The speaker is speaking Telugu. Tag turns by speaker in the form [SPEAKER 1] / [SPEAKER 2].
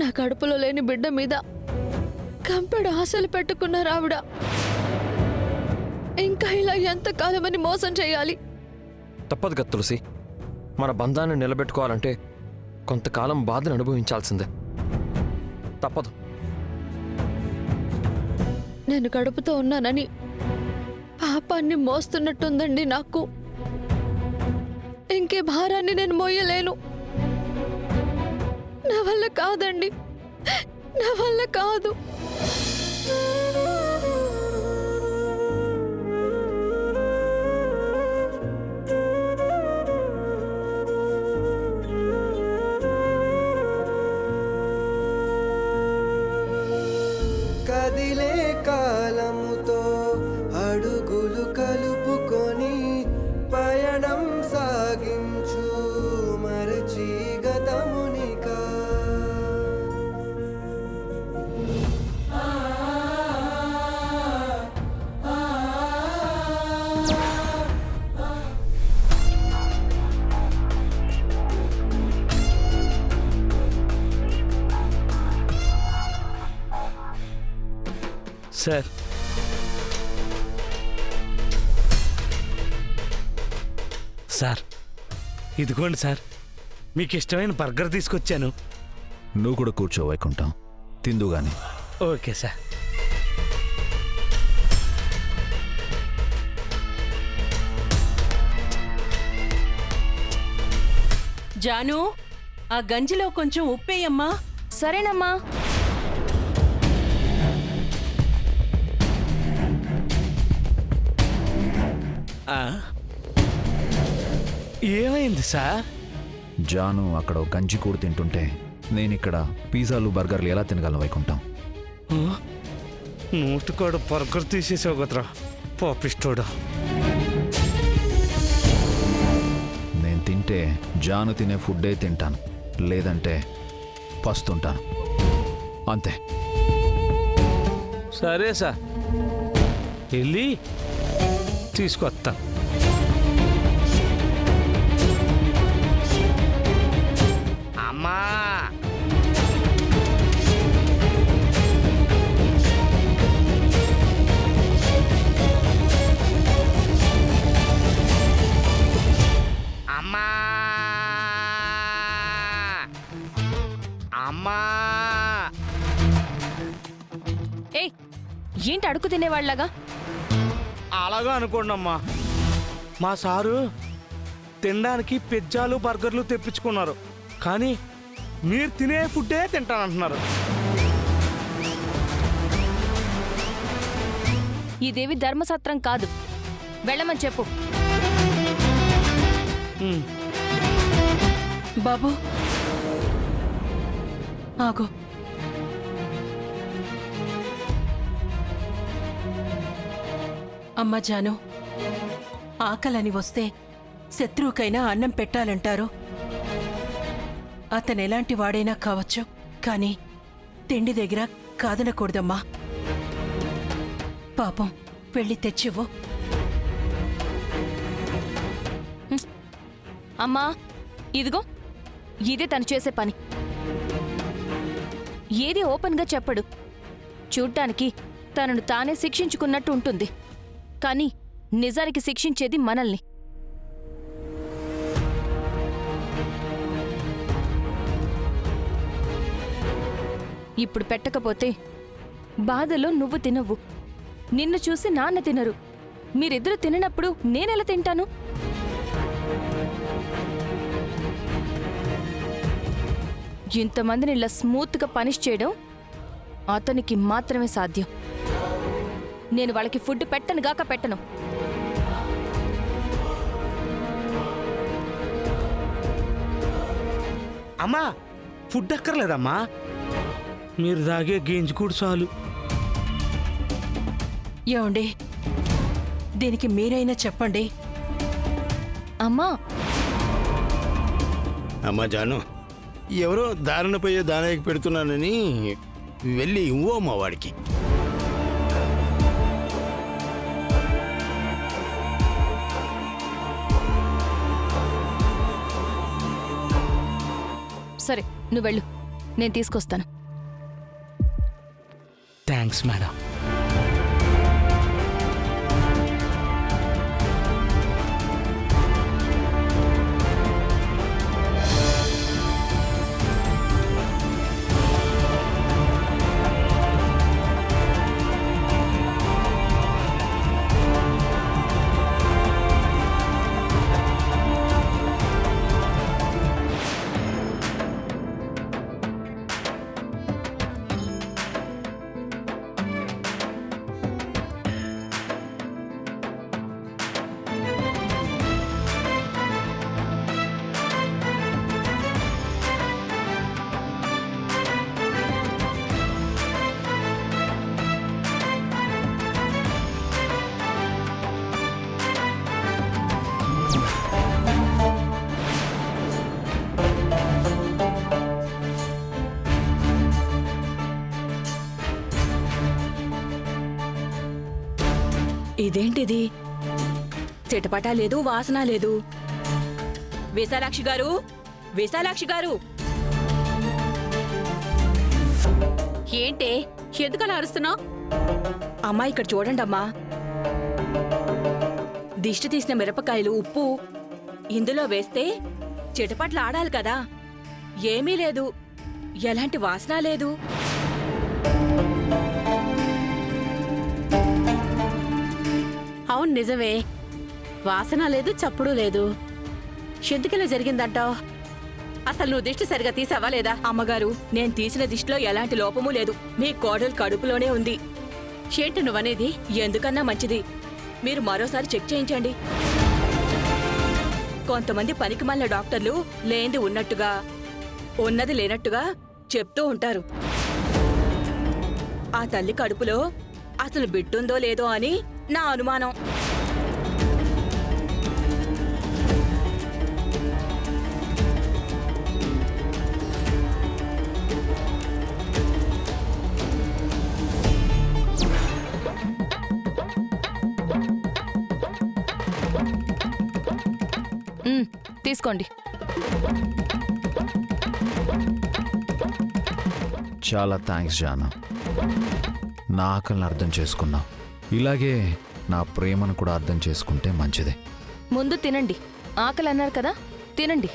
[SPEAKER 1] నా కడుపులో లేని బిడ్డ మీద కంపెడు ఆశలు పెట్టుకున్నారు ఆవిడ. ఇంకా ఇలా ఎంతకాలమని మోసం చేయాలి?
[SPEAKER 2] తప్పదు కదా తులసి, మన బంధాన్ని నిలబెట్టుకోవాలంటే కొంతకాలం బాధను అనుభవించాల్సిందే. తప్పదు.
[SPEAKER 1] నేను కడుపుతో ఉన్నానని పాపాన్ని మోస్తున్నట్టుందండి నాకు. ఇంకే భారాన్ని నేను మోయలేను. నా వల్ల కాదండి, నా వల్ల కాదు.
[SPEAKER 3] కదిలే కాలముతో అడుగులు కలుపుకొని పయనం సాగించు మరచి గతమునికా.
[SPEAKER 4] సార్, సార్ ఇదిగోండి సార్, మీకు ఇష్టమైన బర్గర్ తీసుకొచ్చాను.
[SPEAKER 5] నువ్వు కూడా కూర్చో వైకుంఠం, తిందుగాని.
[SPEAKER 4] Okay sir.
[SPEAKER 6] జాను, ఆ గంజిలో కొంచెం ఉప్పేయమ్మా.
[SPEAKER 1] సరేనమ్మా.
[SPEAKER 4] ఏమైంది సార్?
[SPEAKER 5] జాను అక్కడ ఒక గంజి కూడు తింటుంటే నేనిక్కడ పిజ్జాలు బర్గర్లు ఎలా తినగలను వైకుంఠం?
[SPEAKER 4] నోటికాడు బర్గర్ తీసేసావు కదరా పాపిస్తోడా.
[SPEAKER 5] నేను తింటే జాను తినే ఫుడ్డే తింటాను, లేదంటే పస్తుంటాను, అంతే.
[SPEAKER 4] సరే సార్, వెళ్ళి తీసుకొస్తా. అమ్మా, అమ్మా, అమ్మా.
[SPEAKER 1] ఏయ్, ఏంటి అడుగు తినేవాళ్ళగా?
[SPEAKER 4] అలాగా అనుకోండమ్మా. మా సారు తినడానికి పిజ్జాలు బర్గర్లు తెప్పించుకున్నారు, కానీ మీరు తినే ఫుడ్డే తింటానంటున్నారు.
[SPEAKER 1] ఇదేవి ధర్మసత్రం కాదు, వెళ్ళమని చెప్పు.
[SPEAKER 6] బాబు ఆగు. అమ్మ జాను, ఆకలని వస్తే శత్రువుకైనా అన్నం పెట్టాలంటారు. అతనెలాంటి వాడైనా కావచ్చు, కానీ తిండి దగ్గర కాదనకూడదమ్మా. పాపం, వెళ్ళి తెచ్చివ్వు.
[SPEAKER 1] అమ్మా, ఇదిగో ఇదే తను చేసే పని. ఏది ఓపెన్గా చెప్పడు. చూడ్డానికి తనను తానే శిక్షించుకున్నట్టు ఉంటుంది, కానీ నిజానికి శిక్షించేది మనల్ని. ఇప్పుడు పెట్టకపోతే బాధలో నువ్వు తినవు, నిన్ను చూసి నాన్న తినరు. మీరిద్దరు తిననప్పుడు నేనెలా తింటాను? ఇంతమందిని ఇలా స్మూత్గా పనిష్ చేయడం అతనికి మాత్రమే సాధ్యం. నేను వాళ్ళకి ఫుడ్ పెట్టనుగాక పెట్టను.
[SPEAKER 4] అమ్మా, ఫుడ్ అక్కర్లేదమ్మా, మీరు తాగే గేంజి చాలు.
[SPEAKER 6] ఏమండి, దీనికి మీరైనా చెప్పండి.
[SPEAKER 1] అమ్మా,
[SPEAKER 7] అమ్మా జాను, ఎవరో దారిన పోయే దానయ్యకి పెడుతున్నానని వెళ్ళి ఇవ్వో మా వాడికి.
[SPEAKER 1] సరే నువ్వు వెళ్ళు. నేను తీసుకొస్తాను.
[SPEAKER 4] Thanks madam.
[SPEAKER 8] ఇదేంటిది? చిటపటా లేదు, వాసన లేదు. విశాలాక్షి గారు, విశాలాక్షి గారు!
[SPEAKER 9] ఏంటే, ఎందుకలా అరుస్తున్నావు?
[SPEAKER 8] అమ్మా, ఇక్కడ చూడండి అమ్మా. దిష్టి తీసిన మిరపకాయలు, ఉప్పు ఇందులో వేస్తే చిటపట్లు ఆడాలి కదా. ఏమీ లేదు, ఎలాంటి వాసన లేదు.
[SPEAKER 9] అవును, నిజమే. వాసన లేదు, చప్పుడు లేదు. ఎందుకలా జరిగిందంటావు? అసలు నువ్వు దిష్టి సరిగా తీసావా లేదా?
[SPEAKER 8] అమ్మగారు, నేను తీసిన దిష్టిలో ఎలాంటి లోపమూ లేదు. మీ కోడలు కడుపులోనే ఉంది.
[SPEAKER 9] ఏంటి నువ్వనేది?
[SPEAKER 8] ఎందుకన్నా మంచిది మీరు మరోసారి చెక్ చేయించండి. కొంతమంది పనికిమాలిన డాక్టర్లు లేనిది ఉన్నట్టుగా, ఉన్నది లేనట్టుగా చెప్తూ ఉంటారు. ఆ తల్లి కడుపులో అసలు బిడ్డుందో లేదో అని నా అనుమానం.
[SPEAKER 1] తీసుకోండి.
[SPEAKER 5] చాలా థ్యాంక్స్ జాను. నా ఆకలిని అర్థం చేసుకున్నావు. ఇలాగే నా ప్రేమను కూడా అర్థం చేసుకుంటే మంచిది.
[SPEAKER 1] ముందు తినండి. ఆకలి అన్నారు కదా, తినండి.